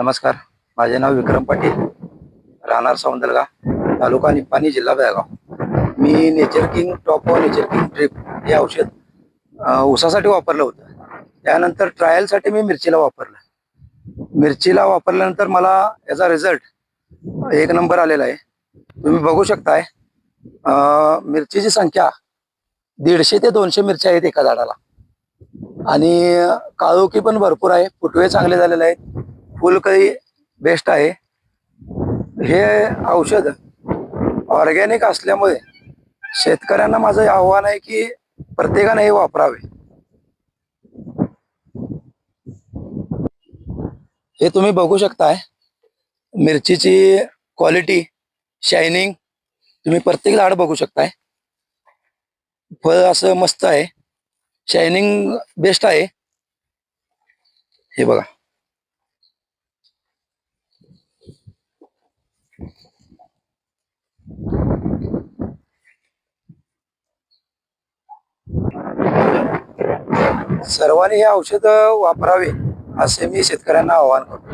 नमस्कार. माझे नाव विक्रम पाटील, राहणार सौंदलगा, तालुका निपाणी, जिल्हा बेळगाव. मी नेचर किंग टॉप व नेचर किंग ड्रिप हे औषध ऊसासाठी वापरलं होतं. त्यानंतर ट्रायलसाठी मी मिरचीला वापरलं. मिरचीला वापरल्यानंतर मला याचा रिझल्ट एक नंबर आलेला आहे. तुम्ही बघू शकताय, मिरचीची संख्या 150 ते 200 मिरच्या आहेत एका झाडाला. आणि काळोखी पण भरपूर आहे, फुटवे चांगले झालेले आहेत, फुलकळी बेस्ट आहे. हे औषध ऑर्गॅनिक असल्यामुळे शेतकऱ्यांना माझं आव्हान आहे की प्रत्येकाने हे वापरावे. हे तुम्ही बघू शकताय, मिरचीची क्वालिटी, शायनिंग तुम्ही प्रत्येक झाड बघू शकताय. फळ असं मस्त आहे, शायनिंग बेस्ट आहे. हे बघा, सर्वांनी हे औषध वापरावे असे मी शेतकऱ्यांना आवाहन करतो.